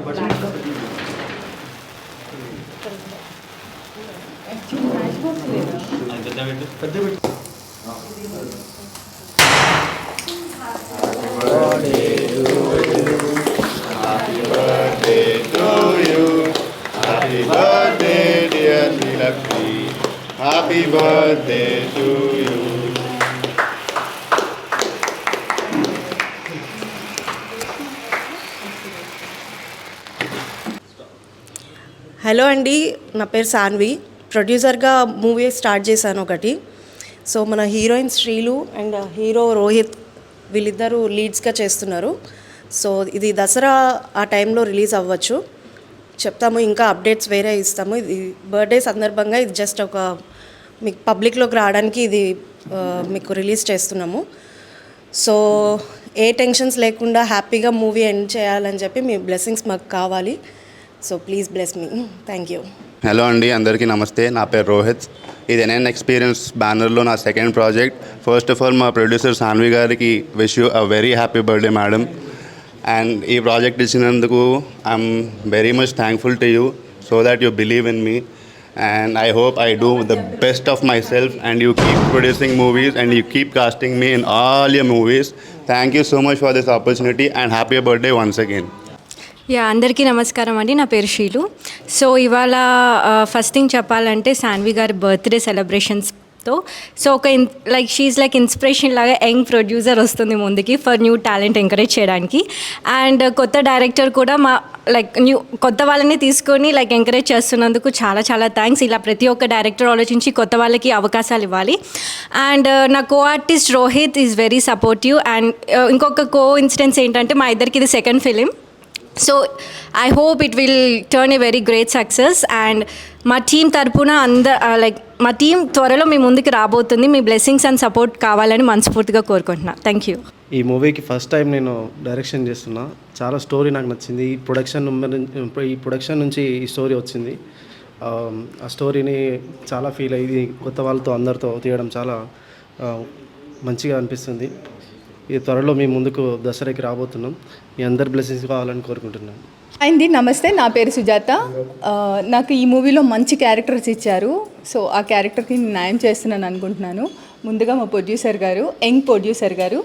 Happy birthday to you. Hello అండి, నా పేరు సాన్వి. ప్రొడ్యూసర్గా మూవీ స్టార్ట్ చేశాను ఒకటి. సో మన హీరోయిన్ శ్రీలు అండ్ హీరో రోహిత్ వీళ్ళిద్దరూ లీడ్స్గా చేస్తున్నారు. సో ఇది దసరా ఆ టైంలో రిలీజ్ అవ్వచ్చు చెప్తాము. ఇంకా అప్డేట్స్ వేరే ఇస్తాము. ఇది బర్త్డే సందర్భంగా ఇది జస్ట్ ఒక మీకు పబ్లిక్లోకి రావడానికి ఇది మీకు రిలీజ్ చేస్తున్నాము. సో ఏ టెన్షన్స్ లేకుండా హ్యాపీగా మూవీ ఎండ్ చేయాలని చెప్పి మీ బ్లెస్సింగ్స్ మాకు కావాలి. So please bless me. Thank you. Hello అండి, అందరికీ నమస్తే. నా పేరు రోహిత్. ఇది ఎన్ఎన్ ఎక్స్పీరియన్స్ బ్యానర్లో నా second project. First of all మా ప్రొడ్యూసర్ సాన్వి గారికి wish you a very happy birthday madam. And ఈ ప్రాజెక్ట్ ఇచ్చినందుకు I'm very much thankful to you so that you believe in me. And I hope I do the best of myself and you keep producing movies and you keep casting me in all your movies. Thank you so much for this opportunity and happy birthday once again. అందరికీ నమస్కారం అండి. నా పేరు షీలు. So ఇవాళ first thing చెప్పాలంటే సాన్వి గారి birthday సెలబ్రేషన్స్తో so ఒక she like inspiration లాగా యంగ్ ప్రొడ్యూసర్ వస్తుంది ముందుకి ఫర్ న్యూ టాలెంట్ ఎంకరేజ్ చేయడానికి. అండ్ కొత్త డైరెక్టర్ కూడా కొత్త వాళ్ళని తీసుకొని ఎంకరేజ్ చేస్తున్నందుకు చాలా చాలా థ్యాంక్స్. ఇలా ప్రతి ఒక్క డైరెక్టర్ ఆలోచించి కొత్త వాళ్ళకి అవకాశాలు ఇవ్వాలి. అండ్ నా co artist Rohit is very supportive. And ఇంకొక కో ఇన్సిడెన్స్ ఏంటంటే మా ఇద్దరికి ఇది second film. So I hope it will turn a very great success. And మా టీం తరపున మా టీం త్వరలో మీ ముందుకు రాబోతుంది. మీ బ్లెస్సింగ్స్ అండ్ సపోర్ట్ కావాలని మనస్ఫూర్తిగా కోరుకుంటున్నా. Thank you. ఈ మూవీకి ఫస్ట్ టైం నేను డైరెక్షన్ చేస్తున్నా. చాలా స్టోరీ నాకు నచ్చింది. ఈ ప్రొడక్షన్ నుంచి ఈ స్టోరీ వచ్చింది. ఆ స్టోరీని చాలా ఫీల్ అయ్యి కొత్త వాళ్ళతో అందరితో తీయడం చాలా మంచిగా అనిపిస్తుంది. ఈ త్వరలో మీ ముందుకు దసరాకి రాబోతున్నాం. మీ అందరి బ్లెస్సింగ్స్ కావాలని కోరుకుంటున్నాను. అండి నమస్తే, నా పేరు సుజాత. నాకు ఈ మూవీలో మంచి క్యారెక్టర్స్ ఇచ్చారు. సో ఆ క్యారెక్టర్కి నేను న్యాయం చేస్తున్నాను అనుకుంటున్నాను. ముందుగా మా ప్రొడ్యూసర్ గారు, యంగ్ ప్రొడ్యూసర్ గారు,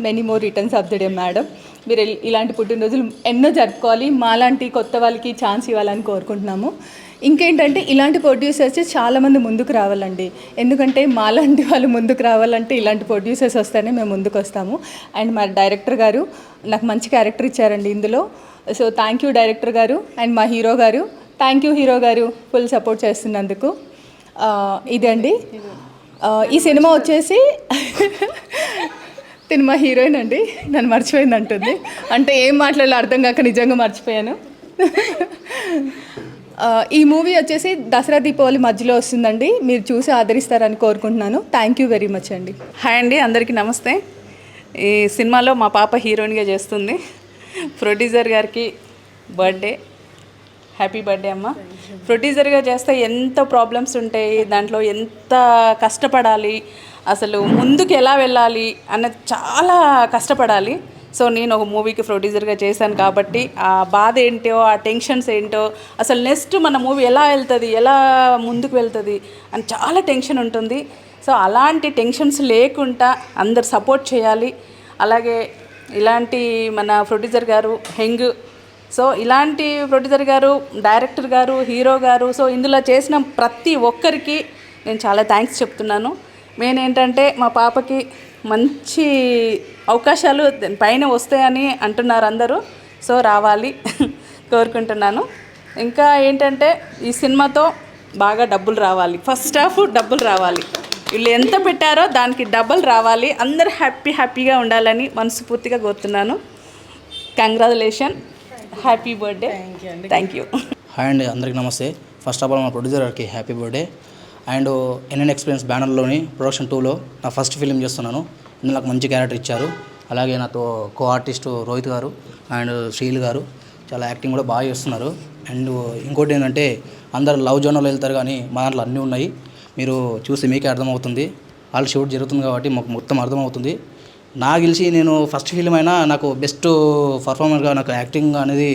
many more returns of the day madam. మీరు ఇలాంటి పుట్టినరోజులు ఎన్నో జరుపుకోవాలి. మాలాంటి కొత్త వాళ్ళకి ఛాన్స్ ఇవ్వాలని కోరుకుంటున్నాము. ఇంకేంటంటే ఇలాంటి ప్రొడ్యూసర్స్ చాలామంది ముందుకు రావాలండి. ఎందుకంటే మాలాంటి వాళ్ళు ముందుకు రావాలంటే ఇలాంటి ప్రొడ్యూసర్స్ వస్తేనే మేము ముందుకు వస్తాము. అండ్ మా డైరెక్టర్ గారు నాకు మంచి క్యారెక్టర్ ఇచ్చారండి ఇందులో. సో థ్యాంక్ యూ డైరెక్టర్ గారు. అండ్ మా హీరో గారు, థ్యాంక్ యూ హీరో గారు ఫుల్ సపోర్ట్ చేస్తున్నందుకు. ఇదండి ఈ సినిమా వచ్చేసి తిను మా హీరోయిన్ అండి. నన్ను మర్చిపోయింది అంటుంది. అంటే ఏం మాట్లాడాలో అర్థం కాక నిజంగా మర్చిపోయాను. ఈ మూవీ వచ్చేసి దసరా దీపావళి మధ్యలో వస్తుందండి. మీరు చూసి ఆదరిస్తారని కోరుకుంటున్నాను. థ్యాంక్ యూ వెరీ మచ్ అండి. హాయ్ అండి, అందరికీ నమస్తే. ఈ సినిమాలో మా పాప హీరోయిన్గా చేస్తుంది. ప్రొడ్యూసర్ గారికి బర్త్డే, హ్యాపీ బర్త్డే అమ్మ. ప్రొడ్యూసర్గా చేస్తే ఎంత ప్రాబ్లమ్స్ ఉంటాయి, దాంట్లో ఎంత కష్టపడాలి, అసలు ముందుకు ఎలా వెళ్ళాలి అన్నది చాలా కష్టపడాలి. సో నేను ఒక మూవీకి ప్రొడ్యూసర్గా చేశాను కాబట్టి ఆ బాధ ఏంటో, ఆ టెన్షన్స్ ఏంటో, అసలు నెక్స్ట్ మన మూవీ ఎలా వెళ్తుంది, ఎలా ముందుకు వెళ్తుంది అని చాలా టెన్షన్ ఉంటుంది. సో అలాంటి టెన్షన్స్ లేకుండా అందరు సపోర్ట్ చేయాలి. అలాగే ఇలాంటి మన ప్రొడ్యూసర్ గారు యంగ్, సో ఇలాంటి ప్రొడ్యూసర్ గారు, డైరెక్టర్ గారు, హీరో గారు, సో ఇందులో చేసిన ప్రతి ఒక్కరికి నేను చాలా థ్యాంక్స్ చెప్తున్నాను. మెయిన్ ఏంటంటే మా పాపకి మంచి అవకాశాలు పైన వస్తాయని అంటున్నారు అందరూ. సో రావాలి కోరుకుంటున్నాను. ఇంకా ఏంటంటే ఈ సినిమాతో బాగా డబ్బులు రావాలి. ఫస్ట్ హాఫ్ డబ్బులు రావాలి. వీళ్ళు ఎంత పెట్టారో దానికి డబ్బులు రావాలి. అందరూ హ్యాపీగా ఉండాలని మనస్ఫూర్తిగా కోరుతున్నాను. Congratulation, happy birthday. Thank you. Hi అండి, అందరికీ నమస్తే. ఫస్ట్ ఆఫ్ ఆల్ మా ప్రొడ్యూసర్ గారికి happy birthday. And N N experience బ్యానర్లోని ప్రొడక్షన్ 2లో నా ఫస్ట్ ఫిలిం చేస్తున్నాను. ఇందులో నాకు మంచి క్యారెక్టర్ ఇచ్చారు. అలాగే నాతో కో ఆర్టిస్టు రోహిత్ గారు అండ్ శ్రీలు గారు చాలా యాక్టింగ్ కూడా బాగా చేస్తున్నారు. అండ్ ఇంకోటి ఏంటంటే అందరు లవ్ జోనర్లో వెళ్తారు, కానీ మా దాంట్లో అన్నీ ఉన్నాయి. మీరు చూసి మీకే అర్థమవుతుంది. వాళ్ళు షూట్ జరుగుతుంది కాబట్టి మాకు మొత్తం అర్థమవుతుంది. నాకు తెలిసి నేను ఫస్ట్ ఫిలిం అయినా నాకు బెస్ట్ పర్ఫార్మర్గా నాకు యాక్టింగ్ అనేది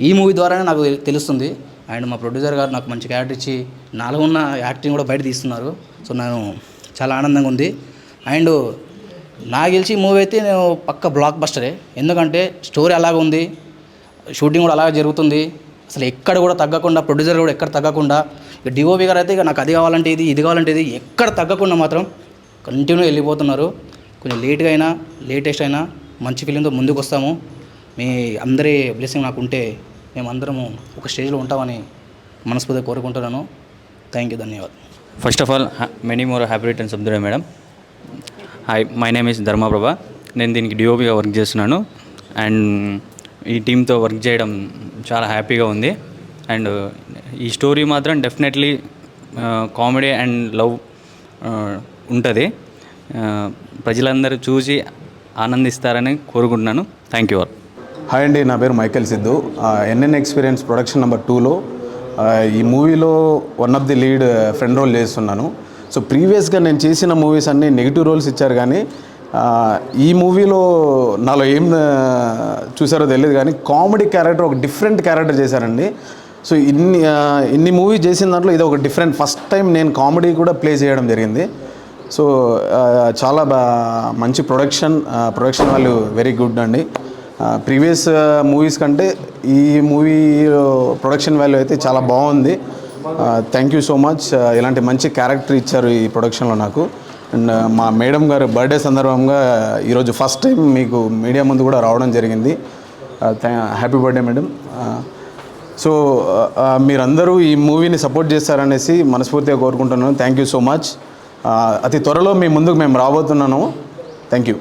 ఈ మూవీ ద్వారానే నాకు తెలుస్తుంది. అండ్ మా ప్రొడ్యూసర్ గారు నాకు మంచి క్యారెక్టర్ ఇచ్చి నాలో ఉన్న యాక్టింగ్ కూడా బయట తీస్తున్నారు. సో నేను చాలా ఆనందంగా ఉంది. అండ్ నాకు గెలిచి మూవీ అయితే నేను పక్క బ్లాక్ బస్టరే. ఎందుకంటే స్టోరీ అలాగ ఉంది, షూటింగ్ కూడా అలాగే జరుగుతుంది. అసలు ఎక్కడ కూడా తగ్గకుండా, ప్రొడ్యూసర్ కూడా ఎక్కడ తగ్గకుండా, ఇక డిఓపి గారు అయితే ఇక నాకు అది కావాలంటే ఇది కావాలంటే ఇది ఎక్కడ తగ్గకుండా మాత్రం కంటిన్యూ వెళ్ళిపోతున్నారు. కొంచెం లేట్గా అయినా లేటెస్ట్ అయినా మంచి ఫిలింతో ముందుకు వస్తాము. మీ అందరి బ్లెస్సింగ్ నాకు ఉంటే మేమందరము ఒక స్టేజ్లో ఉంటామని మనస్ఫూర్తిగా కోరుకుంటున్నాను. థ్యాంక్ యూ, ధన్యవాదాలు. First of all many more happy returns of the day madam. Hi, my name is Dharmaprabha. నేను దీనికి డిఓపిగా వర్క్ చేస్తున్నాను. అండ్ ఈ టీంతో వర్క్ చేయడం చాలా హ్యాపీగా ఉంది. అండ్ ఈ స్టోరీ మాత్రం డెఫినెట్లీ కామెడీ అండ్ లవ్ ఉంటుంది. ప్రజలందరూ చూసి ఆనందిస్తారని కోరుకుంటున్నాను. Thank you all. హాయ్ అండి, నా పేరు Michael Sidhu. N N experience production number 2లో ఈ మూవీలో one of the lead friend role చేస్తున్నాను. సో ప్రీవియస్గా నేను చేసిన మూవీస్ అన్నీ నెగిటివ్ రోల్స్ ఇచ్చారు, కానీ ఈ మూవీలో నాలో ఏం చూసారో తెలియదు, కానీ కామెడీ క్యారెక్టర్, ఒక డిఫరెంట్ క్యారెక్టర్ చేశారండి. సో ఇన్ని మూవీ చేసిన దాంట్లో ఇది ఒక డిఫరెంట్, ఫస్ట్ టైం నేను కామెడీ కూడా ప్లే చేయడం జరిగింది. సో చాలా మంచి ప్రొడక్షన్ వాల్యూ వెరీ గుడ్ అండి. ప్రీవియస్ మూవీస్ కంటే ఈ మూవీ ప్రొడక్షన్ వాల్యూ అయితే చాలా బాగుంది. Thank you so much. ఇలాంటి మంచి క్యారెక్టర్ ఇచ్చారు ఈ ప్రొడక్షన్లో నాకు. అండ్ మా మేడం గారు బర్త్డే సందర్భంగా ఈరోజు ఫస్ట్ టైం మీకు మీడియా ముందు కూడా రావడం జరిగింది. Happy birthday madam. సో మీరందరూ ఈ మూవీని సపోర్ట్ చేస్తారనేసి మనస్ఫూర్తిగా కోరుకుంటున్నాను. Thank you so much. అతి త్వరలో మీ ముందుకు మేము రాబోతున్నాను. Thank you.